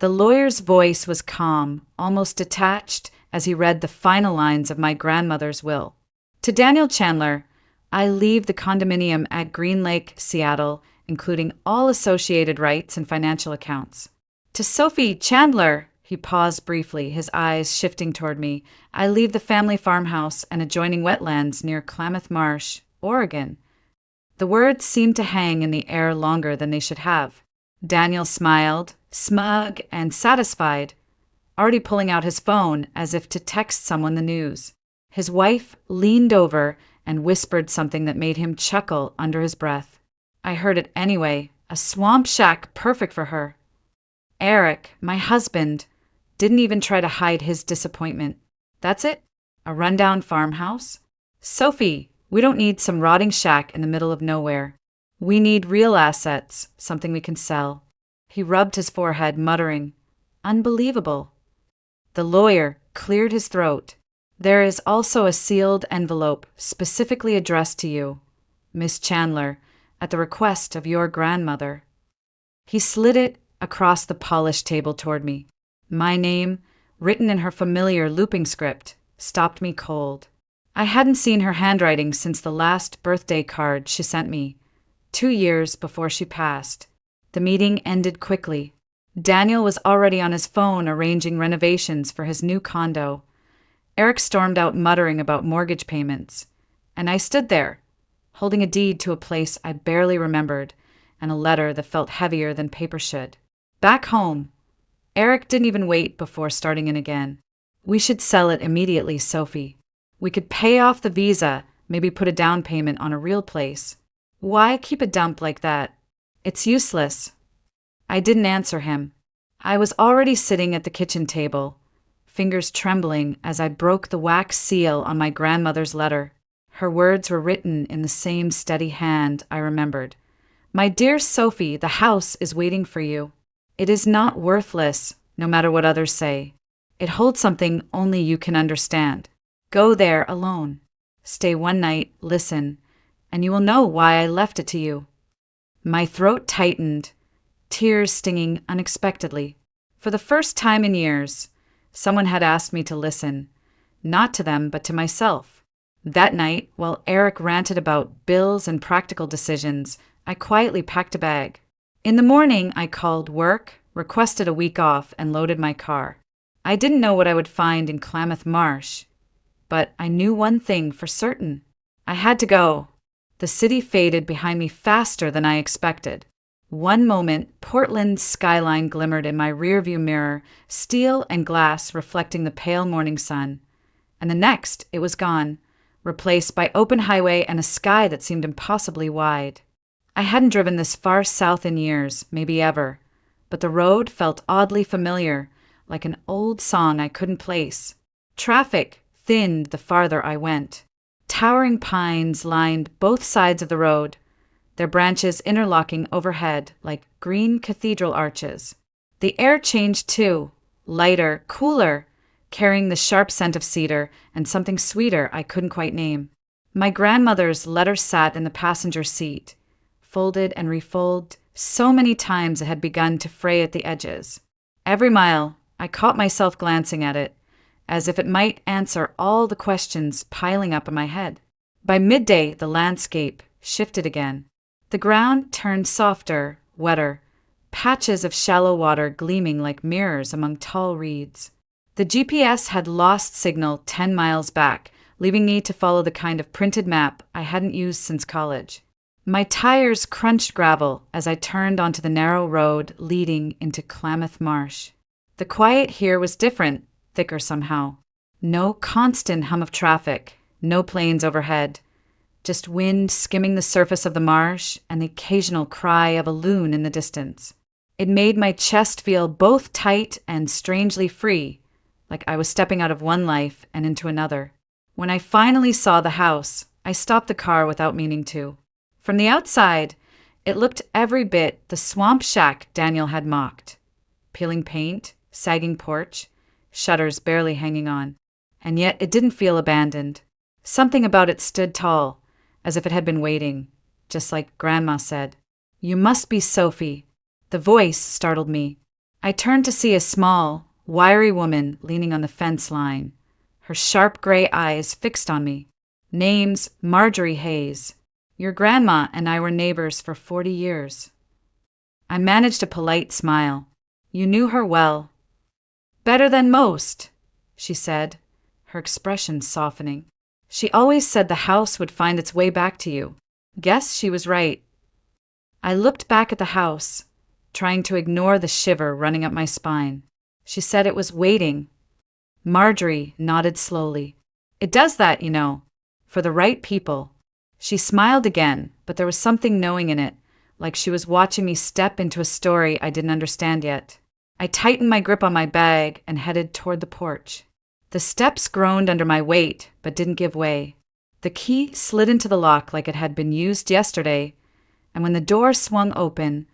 The lawyer's voice was calm, almost detached, as he read the final lines of my grandmother's will. To Daniel Chandler, I leave the condominium at Green Lake, Seattle, including all associated rights and financial accounts. To Sophie Chandler, he paused briefly, his eyes shifting toward me, I leave the family farmhouse and adjoining wetlands near Klamath Marsh, Oregon. The words seemed to hang in the air longer than they should have. Daniel smiled, smug and satisfied, already pulling out his phone as if to text someone the news. His wife leaned over and whispered something that made him chuckle under his breath. I heard it anyway, a swamp shack perfect for her. Eric, my husband, didn't even try to hide his disappointment. That's it? A rundown farmhouse? Sophie, we don't need some rotting shack in the middle of nowhere. We need real assets, something we can sell. He rubbed his forehead, muttering, Unbelievable. The lawyer cleared his throat. There is also a sealed envelope specifically addressed to you, Miss Chandler, at the request of your grandmother. He slid it across the polished table toward me. My name, written in her familiar looping script, stopped me cold. I hadn't seen her handwriting since the last birthday card she sent me, 2 years before she passed. The meeting ended quickly. Daniel was already on his phone arranging renovations for his new condo. Eric stormed out muttering about mortgage payments, and I stood there, holding a deed to a place I barely remembered and a letter that felt heavier than paper should. Back home, Eric didn't even wait before starting in again. We should sell it immediately, Sophie. We could pay off the visa, maybe put a down payment on a real place. Why keep a dump like that? It's useless. I didn't answer him. I was already sitting at the kitchen table, fingers trembling as I broke the wax seal on my grandmother's letter. Her words were written in the same steady hand I remembered. My dear Sophie, the house is waiting for you. It is not worthless, no matter what others say. It holds something only you can understand. Go there alone. Stay one night, listen, and you will know why I left it to you. My throat tightened, tears stinging unexpectedly. For the first time in years, someone had asked me to listen, not to them, but to myself. That night, while Eric ranted about bills and practical decisions, I quietly packed a bag. In the morning, I called work, requested a week off, and loaded my car. I didn't know what I would find in Klamath Marsh, but I knew one thing for certain. I had to go. The city faded behind me faster than I expected. One moment, Portland's skyline glimmered in my rearview mirror, steel and glass reflecting the pale morning sun. And the next, it was gone, replaced by open highway and a sky that seemed impossibly wide. I hadn't driven this far south in years, maybe ever, but the road felt oddly familiar, like an old song I couldn't place. Traffic thinned the farther I went. Towering pines lined both sides of the road, their branches interlocking overhead like green cathedral arches. The air changed too, lighter, cooler, carrying the sharp scent of cedar and something sweeter I couldn't quite name. My grandmother's letter sat in the passenger seat, folded and refolded so many times it had begun to fray at the edges. Every mile, I caught myself glancing at it, as if it might answer all the questions piling up in my head. By midday, the landscape shifted again. The ground turned softer, wetter, patches of shallow water gleaming like mirrors among tall reeds. The GPS had lost signal 10 miles back, leaving me to follow the kind of printed map I hadn't used since college. My tires crunched gravel as I turned onto the narrow road leading into Klamath Marsh. The quiet here was different, thicker somehow. No constant hum of traffic, no planes overhead, just wind skimming the surface of the marsh and the occasional cry of a loon in the distance. It made my chest feel both tight and strangely free, like I was stepping out of one life and into another. When I finally saw the house, I stopped the car without meaning to. From the outside, it looked every bit the swamp shack Daniel had mocked. Peeling paint, sagging porch, shutters barely hanging on. And yet it didn't feel abandoned. Something about it stood tall, as if it had been waiting, just like Grandma said. You must be Sophie. The voice startled me. I turned to see a small, wiry woman leaning on the fence line, her sharp gray eyes fixed on me. Name's Marjorie Hayes. Your grandma and I were neighbors for 40 years. I managed a polite smile. You knew her well. Better than most, she said, her expression softening. She always said the house would find its way back to you. Guess she was right. I looked back at the house, trying to ignore the shiver running up my spine. She said it was waiting. Marjorie nodded slowly. It does that, you know, for the right people. She smiled again, but there was something knowing in it, like she was watching me step into a story I didn't understand yet. I tightened my grip on my bag and headed toward the porch. The steps groaned under my weight, but didn't give way. The key slid into the lock like it had been used yesterday, and when the door swung open,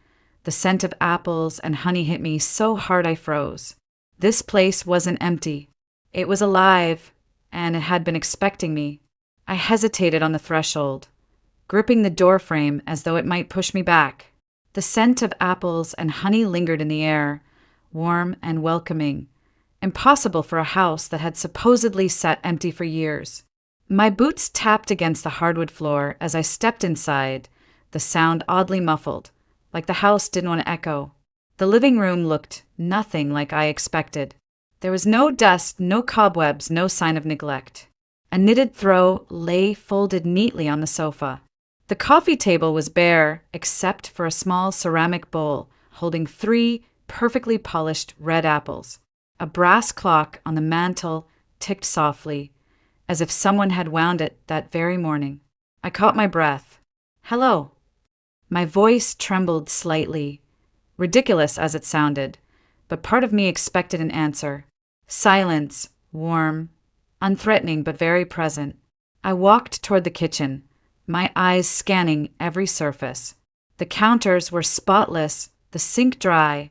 the scent of apples and honey hit me so hard I froze. This place wasn't empty. It was alive, and it had been expecting me. I hesitated on the threshold, gripping the doorframe as though it might push me back. The scent of apples and honey lingered in the air, warm and welcoming, impossible for a house that had supposedly sat empty for years. My boots tapped against the hardwood floor as I stepped inside, the sound oddly muffled, like the house didn't want to echo. The living room looked nothing like I expected. There was no dust, no cobwebs, no sign of neglect. A knitted throw lay folded neatly on the sofa. The coffee table was bare except for a small ceramic bowl holding 3 perfectly polished red apples. A brass clock on the mantel ticked softly, as if someone had wound it that very morning. I caught my breath. Hello. My voice trembled slightly, ridiculous as it sounded, but part of me expected an answer. Silence, warm, unthreatening but very present. I walked toward the kitchen, my eyes scanning every surface. The counters were spotless, the sink dry,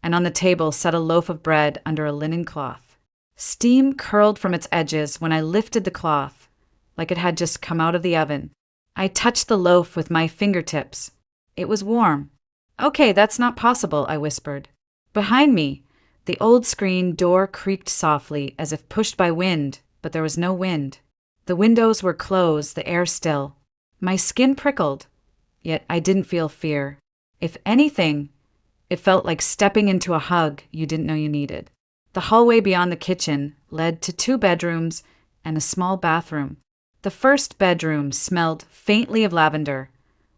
and on the table sat a loaf of bread under a linen cloth. Steam curled from its edges when I lifted the cloth, like it had just come out of the oven. I touched the loaf with my fingertips. It was warm. Okay, that's not possible, I whispered. Behind me, the old screen door creaked softly as if pushed by wind, but there was no wind. The windows were closed, the air still. My skin prickled, yet I didn't feel fear. If anything, it felt like stepping into a hug you didn't know you needed. The hallway beyond the kitchen led to 2 bedrooms and a small bathroom. The first bedroom smelled faintly of lavender,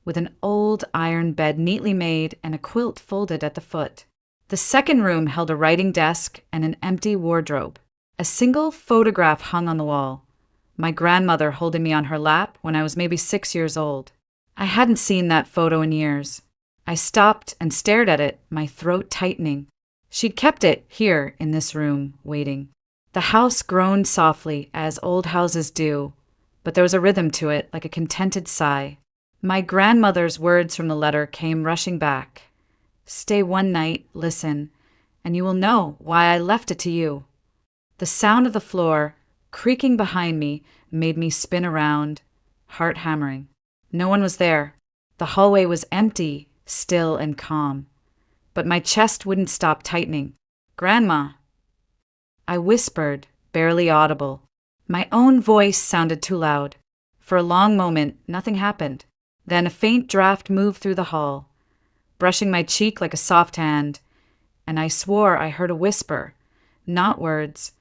with an old iron bed neatly made and a quilt folded at the foot. The second room held a writing desk and an empty wardrobe. A single photograph hung on the wall, my grandmother holding me on her lap when I was maybe 6 years old. I hadn't seen that photo in years. I stopped and stared at it, my throat tightening. She'd kept it here in this room, waiting. The house groaned softly, as old houses do, but there was a rhythm to it, like a contented sigh. My grandmother's words from the letter came rushing back. Stay one night, listen, and you will know why I left it to you. The sound of the floor, creaking behind me, made me spin around, heart hammering. No one was there. The hallway was empty, still and calm. But my chest wouldn't stop tightening. Grandma. I whispered, barely audible. My own voice sounded too loud. For a long moment, nothing happened. Then a faint draft moved through the hall, brushing my cheek like a soft hand, and I swore I heard a whisper, not words,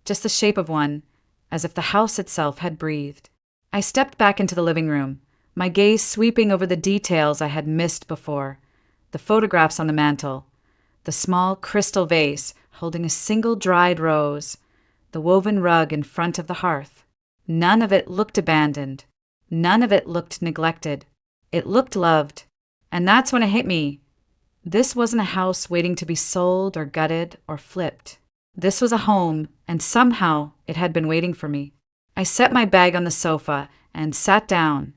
just the shape of one, as if the house itself had breathed. I stepped back into the living room, my gaze sweeping over the details I had missed before. The photographs on the mantel, the small crystal vase holding a single dried rose, the woven rug in front of the hearth. None of it looked abandoned. None of it looked neglected. It looked loved. And that's when it hit me. This wasn't a house waiting to be sold or gutted or flipped. This was a home, and somehow it had been waiting for me. I set my bag on the sofa and sat down,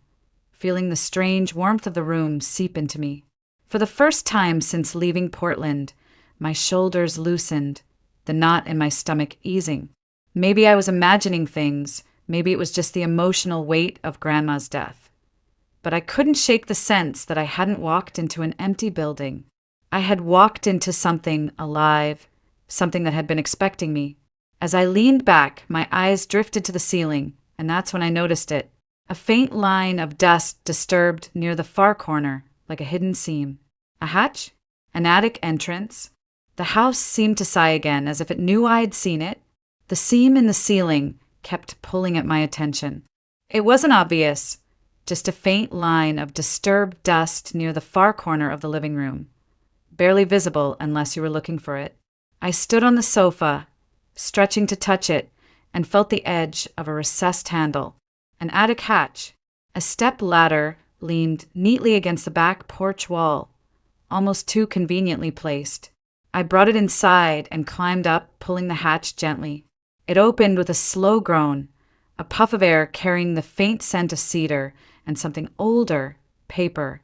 feeling the strange warmth of the room seep into me. For the first time since leaving Portland, my shoulders loosened, the knot in my stomach easing. Maybe I was imagining things, maybe it was just the emotional weight of Grandma's death. But I couldn't shake the sense that I hadn't walked into an empty building. I had walked into something alive, something that had been expecting me. As I leaned back, my eyes drifted to the ceiling, and that's when I noticed it. A faint line of dust disturbed near the far corner, like a hidden seam. A hatch? An attic entrance? The house seemed to sigh again, as if it knew I had seen it. The seam in the ceiling kept pulling at my attention. It wasn't obvious, just a faint line of disturbed dust near the far corner of the living room, barely visible unless you were looking for it. I stood on the sofa, stretching to touch it, and felt the edge of a recessed handle. An attic hatch. A step ladder leaned neatly against the back porch wall, almost too conveniently placed. I brought it inside and climbed up, pulling the hatch gently. It opened with a slow groan, a puff of air carrying the faint scent of cedar and something older, paper,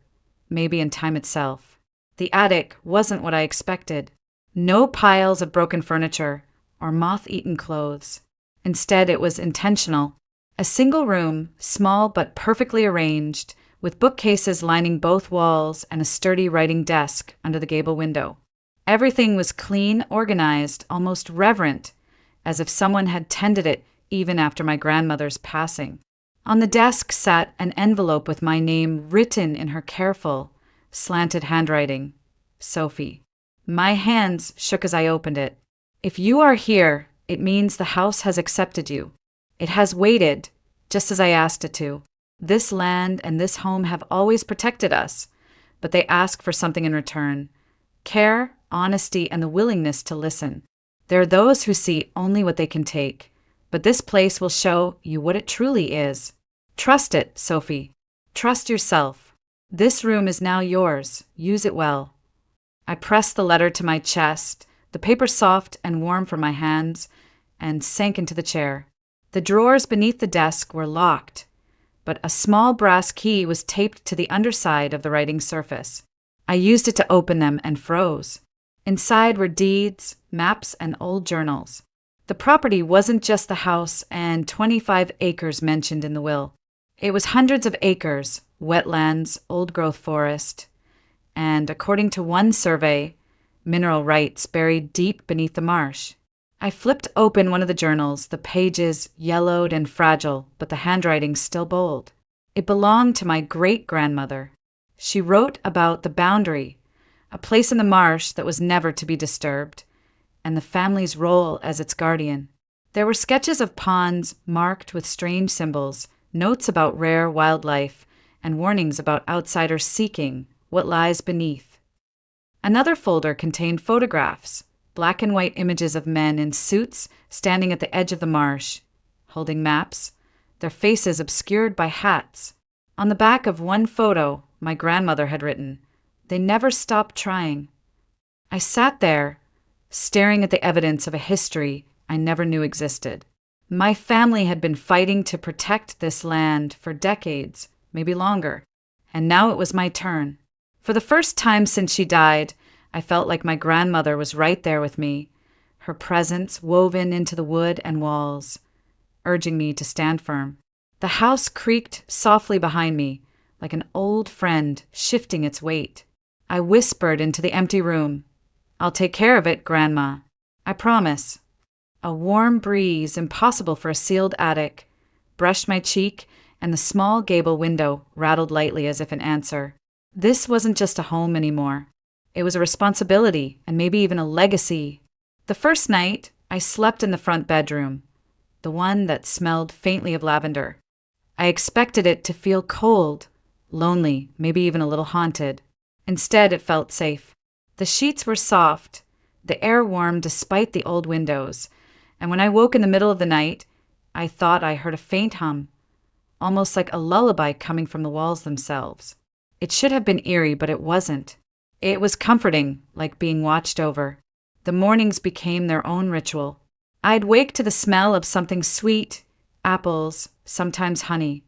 maybe in time itself. The attic wasn't what I expected. No piles of broken furniture or moth-eaten clothes. Instead, it was intentional. A single room, small but perfectly arranged, with bookcases lining both walls and a sturdy writing desk under the gable window. Everything was clean, organized, almost reverent, as if someone had tended it even after my grandmother's passing. On the desk sat an envelope with my name written in her careful, slanted handwriting. Sophie. My hands shook as I opened it. If you are here, it means the house has accepted you. It has waited, just as I asked it to. This land and this home have always protected us, but they ask for something in return. Care, honesty, and the willingness to listen. There are those who see only what they can take, but this place will show you what it truly is. Trust it, Sophie. Trust yourself. This room is now yours. Use it well. I pressed the letter to my chest, the paper soft and warm from my hands, and sank into the chair. The drawers beneath the desk were locked, but a small brass key was taped to the underside of the writing surface. I used it to open them and froze. Inside were deeds, maps, and old journals. The property wasn't just the house and 25 acres mentioned in the will. It was hundreds of acres, wetlands, old-growth forest, and, according to one survey, mineral rights buried deep beneath the marsh. I flipped open one of the journals, the pages yellowed and fragile, but the handwriting still bold. It belonged to my great-grandmother. She wrote about the boundary, a place in the marsh that was never to be disturbed, and the family's role as its guardian. There were sketches of ponds marked with strange symbols, notes about rare wildlife, and warnings about outsiders seeking what lies beneath. Another folder contained photographs, black and white images of men in suits standing at the edge of the marsh, holding maps, their faces obscured by hats. On the back of one photo, my grandmother had written, "They never stopped trying." I sat there, staring at the evidence of a history I never knew existed. My family had been fighting to protect this land for decades, maybe longer, and now it was my turn. For the first time since she died, I felt like my grandmother was right there with me, her presence woven into the wood and walls, urging me to stand firm. The house creaked softly behind me, like an old friend shifting its weight. I whispered into the empty room, "I'll take care of it, Grandma. I promise." A warm breeze, impossible for a sealed attic, brushed my cheek, and the small gable window rattled lightly as if in answer. This wasn't just a home anymore. It was a responsibility, and maybe even a legacy. The first night, I slept in the front bedroom, the one that smelled faintly of lavender. I expected it to feel cold, lonely, maybe even a little haunted. Instead, it felt safe. The sheets were soft, the air warm despite the old windows, and when I woke in the middle of the night, I thought I heard a faint hum, almost like a lullaby coming from the walls themselves. It should have been eerie, but it wasn't. It was comforting, like being watched over. The mornings became their own ritual. I'd wake to the smell of something sweet, apples, sometimes honey,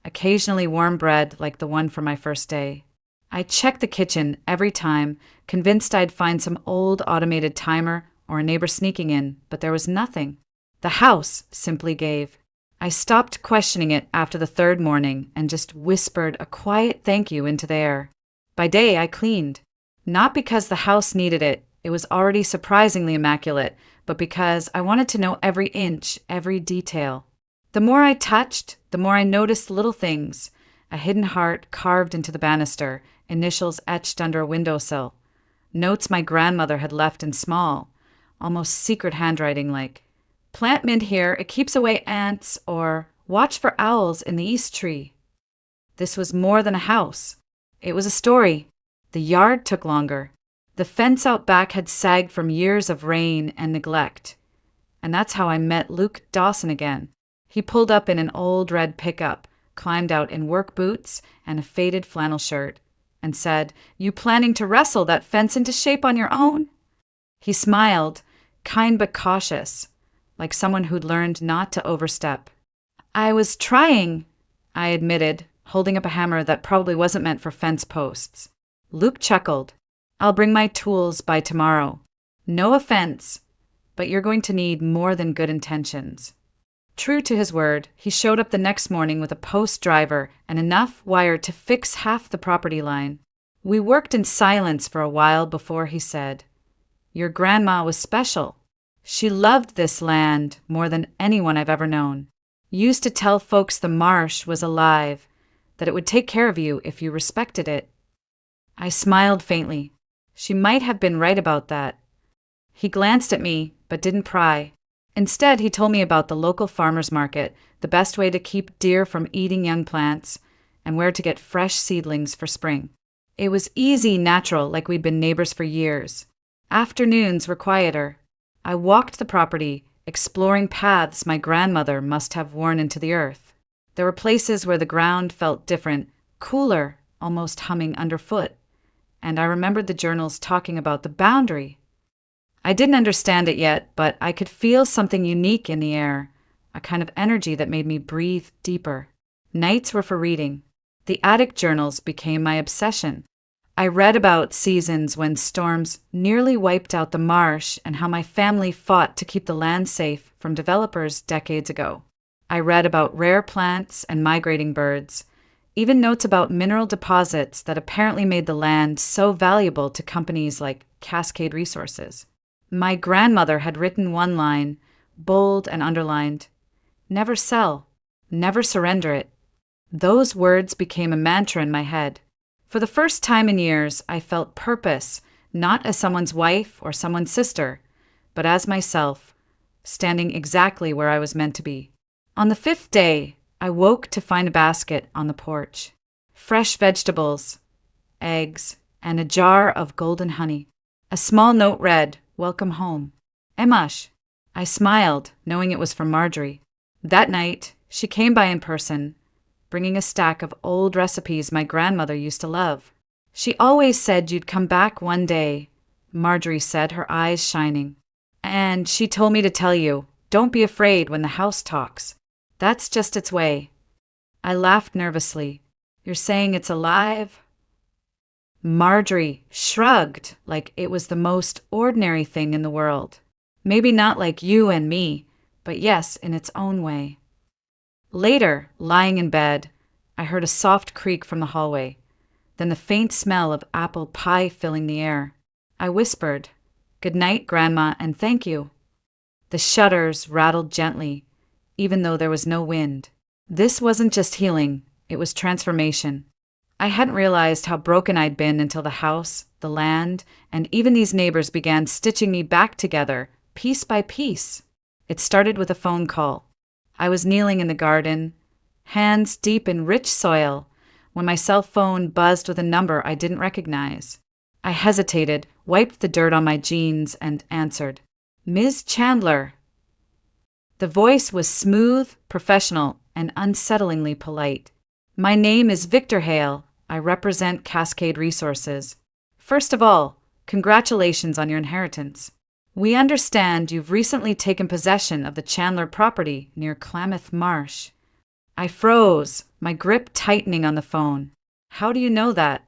occasionally warm bread like the one from my first day. I checked the kitchen every time, convinced I'd find some old automated timer or a neighbor sneaking in, but there was nothing. The house simply gave. I stopped questioning it after the third morning and just whispered a quiet thank you into the air. By day, I cleaned. Not because the house needed it, it was already surprisingly immaculate, but because I wanted to know every inch, every detail. The more I touched, the more I noticed little things. A hidden heart carved into the banister, initials etched under a windowsill. Notes my grandmother had left in small, almost secret handwriting like, "Plant mint here, it keeps away ants," or "Watch for owls in the east tree." This was more than a house. It was a story. The yard took longer. The fence out back had sagged from years of rain and neglect. And that's how I met Luke Dawson again. He pulled up in an old red pickup, climbed out in work boots and a faded flannel shirt, and said, "You planning to wrestle that fence into shape on your own?" He smiled, kind but cautious, like someone who'd learned not to overstep. "I was trying," I admitted, holding up a hammer that probably wasn't meant for fence posts. Luke chuckled. "I'll bring my tools by tomorrow. No offense, but you're going to need more than good intentions." True to his word, he showed up the next morning with a post driver and enough wire to fix half the property line. We worked in silence for a while before he said, "Your grandma was special. She loved this land more than anyone I've ever known. Used to tell folks the marsh was alive, that it would take care of you if you respected it." I smiled faintly. She might have been right about that. He glanced at me, but didn't pry. Instead, he told me about the local farmers market, the best way to keep deer from eating young plants, and where to get fresh seedlings for spring. It was easy, natural, like we'd been neighbors for years. Afternoons were quieter. I walked the property, exploring paths my grandmother must have worn into the earth. There were places where the ground felt different, cooler, almost humming underfoot. And I remembered the journals talking about the boundary. I didn't understand it yet, but I could feel something unique in the air, a kind of energy that made me breathe deeper. Nights were for reading. The attic journals became my obsession. I read about seasons when storms nearly wiped out the marsh and how my family fought to keep the land safe from developers decades ago. I read about rare plants and migrating birds, even notes about mineral deposits that apparently made the land so valuable to companies like Cascade Resources. My grandmother had written one line, bold and underlined, "Never sell, never surrender it." Those words became a mantra in my head. For the first time in years, I felt purpose, not as someone's wife or someone's sister, but as myself, standing exactly where I was meant to be. On the 5th day, I woke to find a basket on the porch. Fresh vegetables, eggs, and a jar of golden honey. A small note read, "Welcome home. Emash." I smiled, knowing it was from Marjorie. That night, she came by in person, bringing a stack of old recipes my grandmother used to love. "She always said you'd come back one day," Marjorie said, her eyes shining. "And she told me to tell you, don't be afraid when the house talks. That's just its way." I laughed nervously. "You're saying it's alive?" Marjorie shrugged like it was the most ordinary thing in the world. "Maybe not like you and me, but yes, in its own way." Later, lying in bed, I heard a soft creak from the hallway, then the faint smell of apple pie filling the air. I whispered, "Good night, Grandma, and thank you." The shutters rattled gently, even though there was no wind. This wasn't just healing, it was transformation. I hadn't realized how broken I'd been until the house, the land, and even these neighbors began stitching me back together, piece by piece. It started with a phone call. I was kneeling in the garden, hands deep in rich soil, when my cell phone buzzed with a number I didn't recognize. I hesitated, wiped the dirt on my jeans, and answered, "Ms. Chandler." The voice was smooth, professional, and unsettlingly polite. "My name is Victor Hale. I represent Cascade Resources. First of all, congratulations on your inheritance. We understand you've recently taken possession of the Chandler property near Klamath Marsh." I froze, my grip tightening on the phone. "How do you know that?"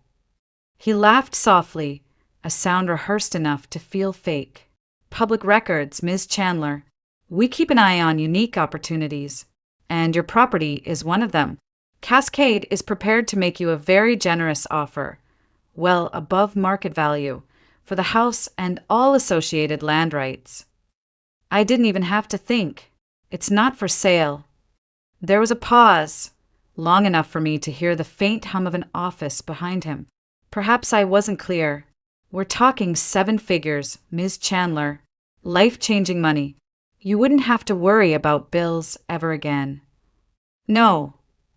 He laughed softly, a sound rehearsed enough to feel fake. "Public records, Ms. Chandler. We keep an eye on unique opportunities, and your property is one of them. Cascade is prepared to make you a very generous offer, well above market value, for the house and all associated land rights. I didn't even have to think. It's not for sale. There was a pause, long enough for me to hear the faint hum of an office behind him. Perhaps I wasn't clear. We're talking 7 figures, Ms. Chandler. Life-changing money. You wouldn't have to worry about bills ever again. No,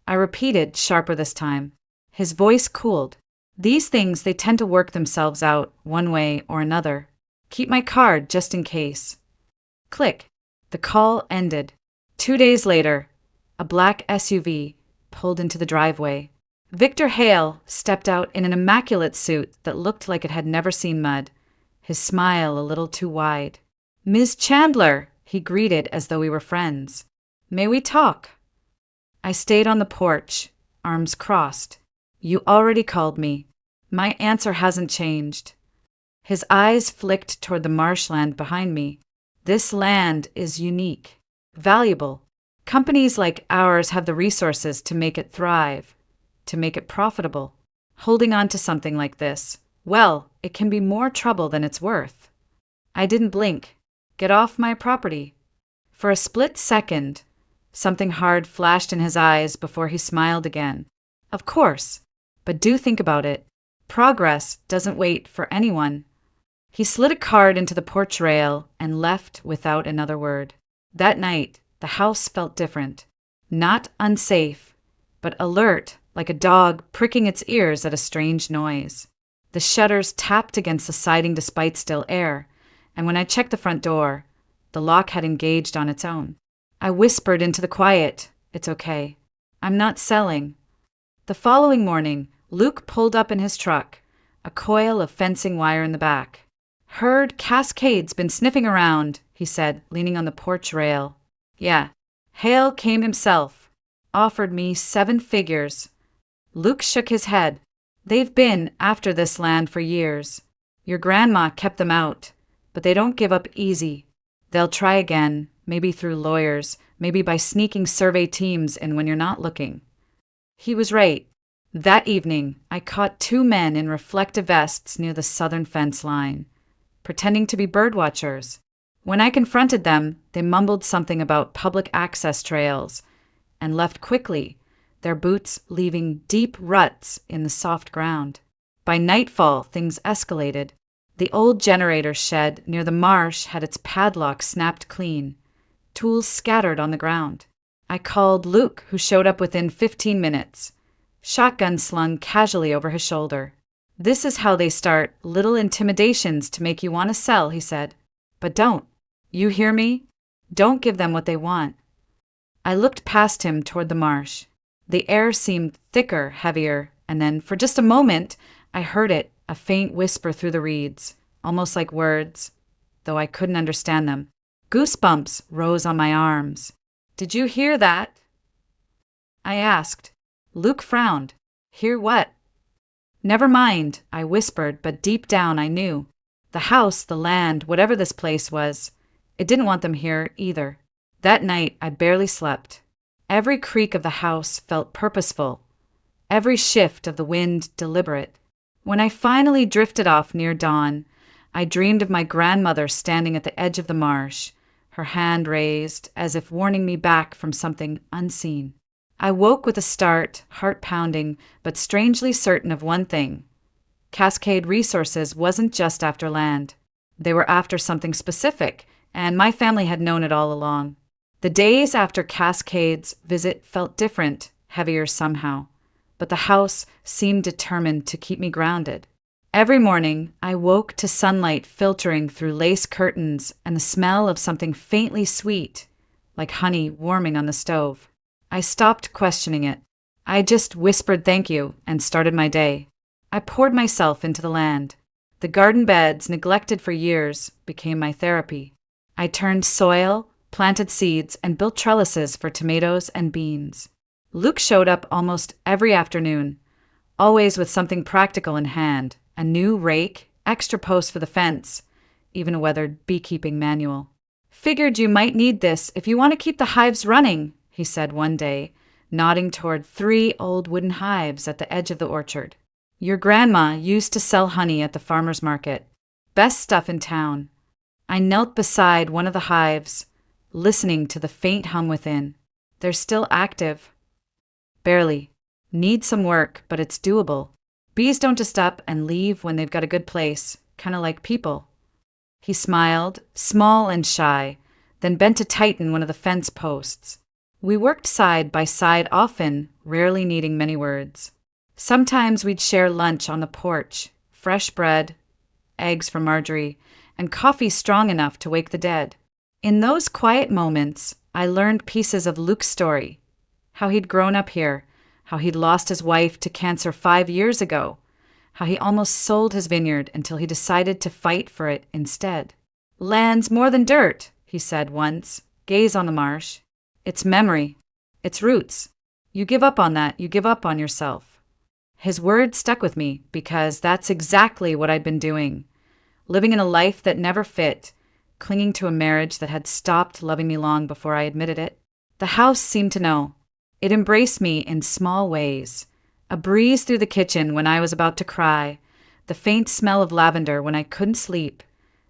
I repeated, sharper this time. His voice cooled. These things, they tend to work themselves out one way or another. Keep my card just in case. Click. The call ended. 2 days later, a black SUV pulled into the driveway. Victor Hale stepped out in an immaculate suit that looked like it had never seen mud, his smile a little too wide. Ms. Chandler, he greeted as though we were friends. May we talk? I stayed on the porch, arms crossed. You already called me. My answer hasn't changed. His eyes flicked toward the marshland behind me. This land is unique, valuable. Companies like ours have the resources to make it thrive, to make it profitable. Holding on to something like this, well, it can be more trouble than it's worth. I didn't blink. Get off my property. For a split second, something hard flashed in his eyes before he smiled again. Of course, but do think about it. Progress doesn't wait for anyone. He slid a card into the porch rail and left without another word. That night, the house felt different. Not unsafe, but alert, like a dog pricking its ears at a strange noise. The shutters tapped against the siding despite still air, and when I checked the front door, the lock had engaged on its own. I whispered into the quiet, "It's okay. I'm not selling." The following morning, Luke pulled up in his truck, a coil of fencing wire in the back. Heard Cascade's been sniffing around, he said, leaning on the porch rail. Yeah, Hale came himself. Offered me 7 figures. Luke shook his head. They've been after this land for years. Your grandma kept them out, but they don't give up easy. They'll try again, maybe through lawyers, maybe by sneaking survey teams in when you're not looking. He was right. That evening, I caught 2 men in reflective vests near the southern fence line, pretending to be birdwatchers. When I confronted them, they mumbled something about public access trails and left quickly, their boots leaving deep ruts in the soft ground. By nightfall, things escalated. The old generator shed near the marsh had its padlock snapped clean, tools scattered on the ground. I called Luke, who showed up within 15 minutes, shotgun slung casually over his shoulder. This is how they start, little intimidations to make you want to sell, he said. But don't. You hear me? Don't give them what they want. I looked past him toward the marsh. The air seemed thicker, heavier, and then, for just a moment, I heard it, a faint whisper through the reeds, almost like words, though I couldn't understand them. Goosebumps rose on my arms. Did you hear that? I asked. Luke frowned. Hear what? Never mind, I whispered, but deep down I knew. The house, the land, whatever this place was, it didn't want them here either. That night I barely slept. Every creak of the house felt purposeful, every shift of the wind deliberate. When I finally drifted off near dawn, I dreamed of my grandmother standing at the edge of the marsh, her hand raised as if warning me back from something unseen. I woke with a start, heart pounding, but strangely certain of one thing. Cascade Resources wasn't just after land. They were after something specific, and my family had known it all along. The days after Cascade's visit felt different, heavier somehow, but the house seemed determined to keep me grounded. Every morning, I woke to sunlight filtering through lace curtains and the smell of something faintly sweet, like honey warming on the stove. I stopped questioning it. I just whispered thank you and started my day. I poured myself into the land. The garden beds, neglected for years, became my therapy. I turned soil, planted seeds, and built trellises for tomatoes and beans. Luke showed up almost every afternoon, always with something practical in hand, a new rake, extra posts for the fence, even a weathered beekeeping manual. Figured you might need this if you want to keep the hives running, he said one day, nodding toward 3 old wooden hives at the edge of the orchard. Your grandma used to sell honey at the farmer's market. Best stuff in town. I knelt beside one of the hives, listening to the faint hum within. They're still active. Barely. Need some work, but it's doable. Bees don't just up and leave when they've got a good place, kind of like people. He smiled, small and shy, then bent to tighten one of the fence posts. We worked side by side often, rarely needing many words. Sometimes we'd share lunch on the porch, fresh bread, eggs from Marjorie, and coffee strong enough to wake the dead. In those quiet moments, I learned pieces of Luke's story. How he'd grown up here, how he'd lost his wife to cancer 5 years ago, how he almost sold his vineyard until he decided to fight for it instead. Land's more than dirt, he said once. Gaze on the marsh. It's memory. It's roots. You give up on that, you give up on yourself. His words stuck with me because that's exactly what I'd been doing. Living in a life that never fit, clinging to a marriage that had stopped loving me long before I admitted it. The house seemed to know. It embraced me in small ways. A breeze through the kitchen when I was about to cry, the faint smell of lavender when I couldn't sleep,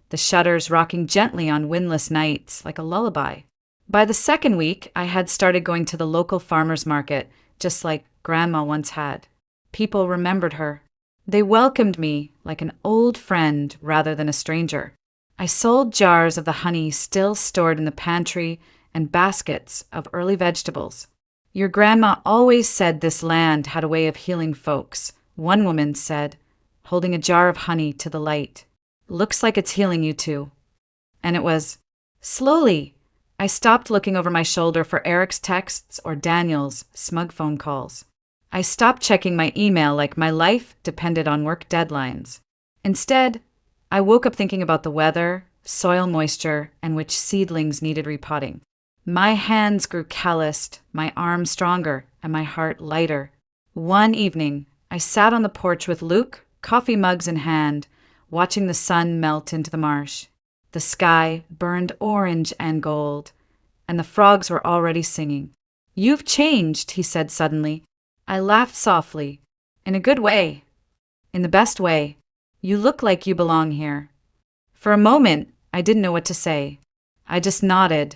the shutters rocking gently on windless nights like a lullaby. By the second week, I had started going to the local farmer's market, just like Grandma once had. People remembered her. They welcomed me like an old friend rather than a stranger. I sold jars of the honey still stored in the pantry and baskets of early vegetables. Your grandma always said this land had a way of healing folks, one woman said, holding a jar of honey to the light. Looks like it's healing you too. And it was. Slowly, I stopped looking over my shoulder for Eric's texts or Daniel's smug phone calls. I stopped checking my email like my life depended on work deadlines. Instead, I woke up thinking about the weather, soil moisture, and which seedlings needed repotting. My hands grew calloused, my arms stronger, and my heart lighter. One evening, I sat on the porch with Luke, coffee mugs in hand, watching the sun melt into the marsh. The sky burned orange and gold, and the frogs were already singing. "You've changed," he said suddenly. I laughed softly. "In a good way. In the best way. You look like you belong here." For a moment, I didn't know what to say. I just nodded,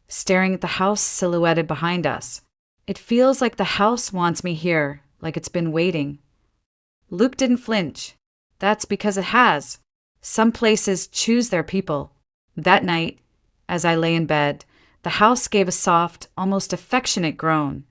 staring at the house silhouetted behind us. It feels like the house wants me here, like it's been waiting. Luke didn't flinch. That's because it has. Some places choose their people. That night, as I lay in bed, the house gave a soft, almost affectionate groan,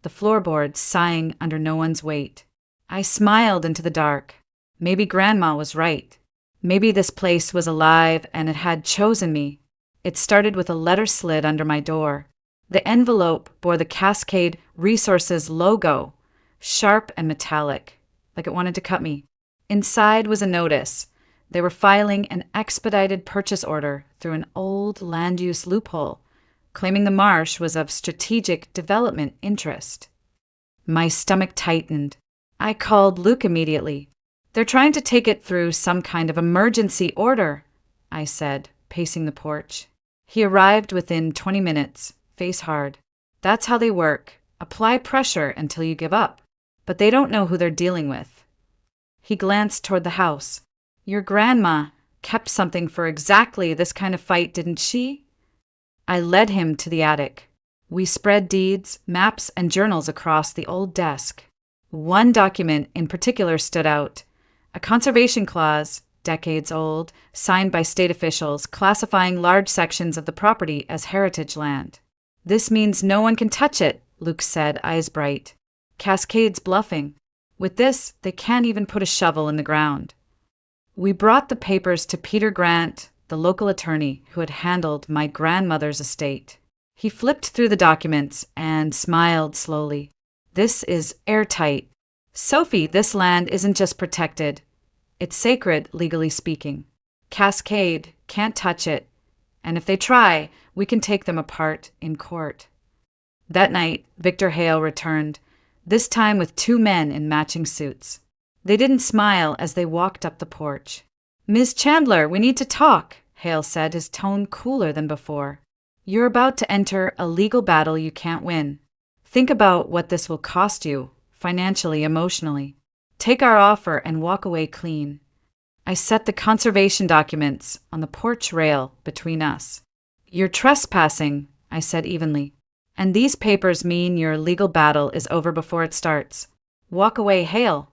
the floorboards sighing under no one's weight. I smiled into the dark. Maybe Grandma was right. Maybe this place was alive and it had chosen me. It started with a letter slid under my door. The envelope bore the Cascade Resources logo, sharp and metallic, like it wanted to cut me. Inside was a notice. They were filing an expedited purchase order through an old land use loophole, claiming the marsh was of strategic development interest. My stomach tightened. I called Luke immediately. "They're trying to take it through some kind of emergency order," I said, pacing the porch. He arrived within 20 minutes, face hard. "That's how they work. Apply pressure until you give up. But they don't know who they're dealing with." He glanced toward the house. "Your grandma kept something for exactly this kind of fight, didn't she?" I led him to the attic. We spread deeds, maps, and journals across the old desk. One document in particular stood out. A conservation clause, decades old, signed by state officials classifying large sections of the property as heritage land. "This means no one can touch it," Luke said, eyes bright. "Cascade's bluffing. With this, they can't even put a shovel in the ground." We brought the papers to Peter Grant, the local attorney who had handled my grandmother's estate. He flipped through the documents and smiled slowly. "This is airtight. Sophie, this land isn't just protected. It's sacred, legally speaking. Cascade can't touch it, and if they try, we can take them apart in court." That night, Victor Hale returned, this time with 2 men in matching suits. They didn't smile as they walked up the porch. "Ms. Chandler, we need to talk," Hale said, his tone cooler than before. "You're about to enter a legal battle you can't win. Think about what this will cost you, financially, emotionally." Take our offer and walk away clean. I set the conservation documents on the porch rail between us. You're trespassing, I said evenly. And these papers mean your legal battle is over before it starts. Walk away, Hale.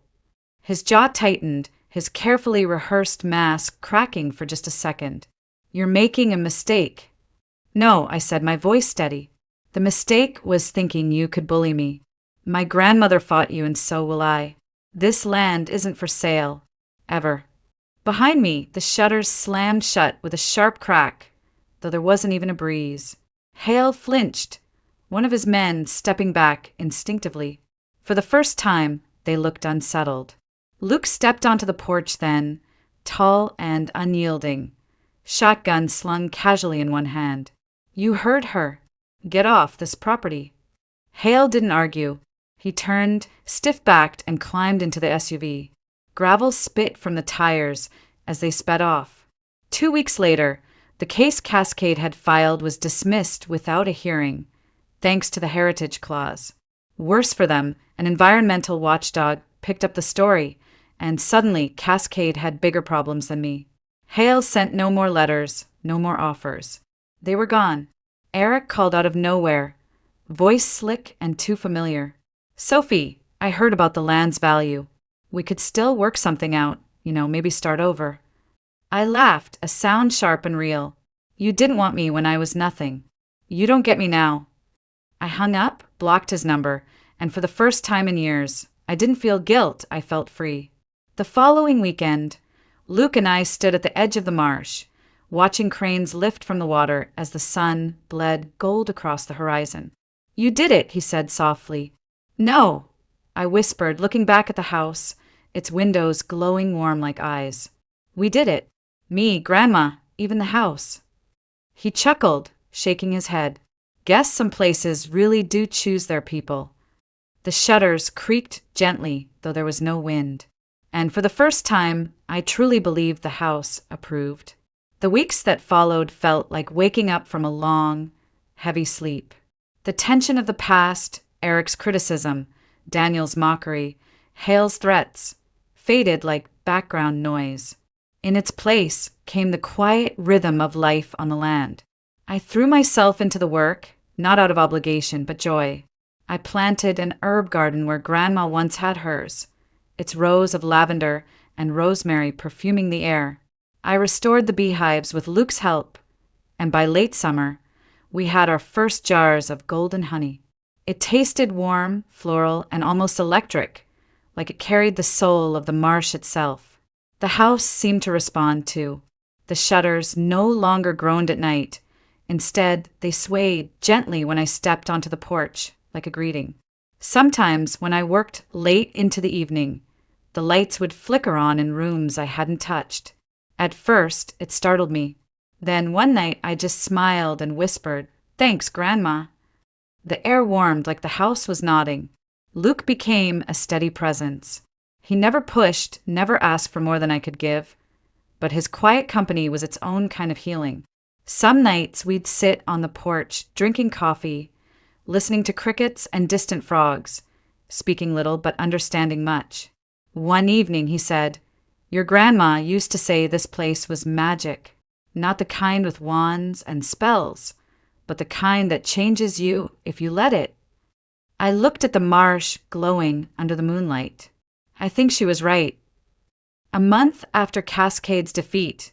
His jaw tightened, his carefully rehearsed mask cracking for just a second. You're making a mistake. No, I said, my voice steady. The mistake was thinking you could bully me. My grandmother fought you and so will I. This land isn't for sale. Ever. Behind me, the shutters slammed shut with a sharp crack, though there wasn't even a breeze. Hale flinched, one of his men stepping back instinctively. For the first time, they looked unsettled. Luke stepped onto the porch then, tall and unyielding, shotgun slung casually in one hand. You heard her. Get off this property. Hale didn't argue. He turned, stiff-backed, and climbed into the SUV. Gravel spit from the tires as they sped off. 2 weeks later, the case Cascade had filed was dismissed without a hearing, thanks to the Heritage Clause. Worse for them, an environmental watchdog picked up the story, and suddenly Cascade had bigger problems than me. Hale sent no more letters, no more offers. They were gone. Eric called out of nowhere, voice slick and too familiar. Sophie, I heard about the land's value. We could still work something out, maybe start over. I laughed, a sound sharp and real. You didn't want me when I was nothing. You don't get me now. I hung up, blocked his number, and for the first time in years, I didn't feel guilt, I felt free. The following weekend, Luke and I stood at the edge of the marsh, watching cranes lift from the water as the sun bled gold across the horizon. You did it, he said softly. No, I whispered, looking back at the house, its windows glowing warm like eyes. We did it. Me, Grandma, even the house. He chuckled, shaking his head. Guess some places really do choose their people. The shutters creaked gently, though there was no wind. And for the first time, I truly believed the house approved. The weeks that followed felt like waking up from a long, heavy sleep. The tension of the past, Eric's criticism, Daniel's mockery, Hale's threats, faded like background noise. In its place came the quiet rhythm of life on the land. I threw myself into the work, not out of obligation, but joy. I planted an herb garden where Grandma once had hers, its rows of lavender and rosemary perfuming the air. I restored the beehives with Luke's help, and by late summer, we had our first jars of golden honey. It tasted warm, floral, and almost electric, like it carried the soul of the marsh itself. The house seemed to respond too. The shutters no longer groaned at night. Instead, they swayed gently when I stepped onto the porch, like a greeting. Sometimes, when I worked late into the evening, the lights would flicker on in rooms I hadn't touched. At first, it startled me. Then one night, I just smiled and whispered, "Thanks, Grandma." The air warmed like the house was nodding. Luke became a steady presence. He never pushed, never asked for more than I could give, but his quiet company was its own kind of healing. Some nights we'd sit on the porch, drinking coffee, listening to crickets and distant frogs, speaking little but understanding much. One evening he said, "Your grandma used to say this place was magic, not the kind with wands and spells, but the kind that changes you if you let it." I looked at the marsh glowing under the moonlight. I think she was right. A month after Cascade's defeat,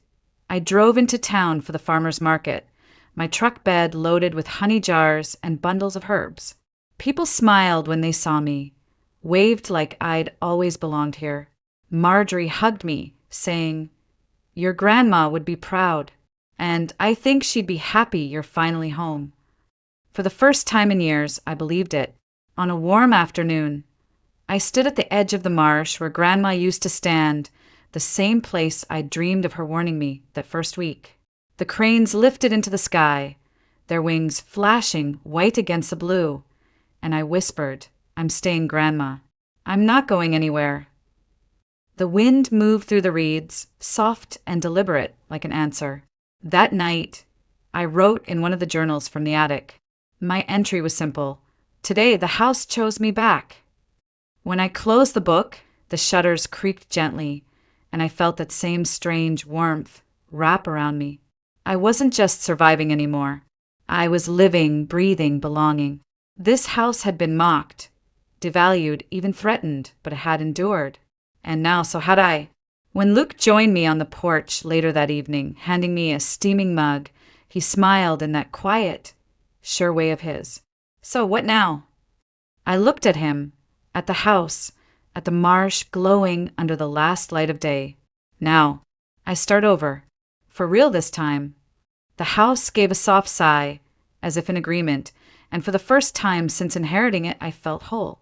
I drove into town for the farmer's market, my truck bed loaded with honey jars and bundles of herbs. People smiled when they saw me, waved like I'd always belonged here. Marjorie hugged me, saying, "Your grandma would be proud, and I think she'd be happy you're finally home." For the first time in years, I believed it. On a warm afternoon, I stood at the edge of the marsh where Grandma used to stand, the same place I'd dreamed of her warning me that first week. The cranes lifted into the sky, their wings flashing white against the blue, and I whispered, "I'm staying, Grandma. I'm not going anywhere." The wind moved through the reeds, soft and deliberate, like an answer. That night, I wrote in one of the journals from the attic. My entry was simple. Today, the house chose me back. When I closed the book, The shutters creaked gently, and I felt that same strange warmth wrap around me. I wasn't just surviving anymore. I was living, breathing, belonging. This house had been mocked, devalued, even threatened, but it had endured. And now, so had I. When Luke joined me on the porch later that evening, handing me a steaming mug, he smiled in that quiet, sure way of his. So, what now? I looked at him, at the house, at the marsh glowing under the last light of day. Now, I start over. For real this time. The house gave a soft sigh, as if in agreement, and for the first time since inheriting it, I felt whole.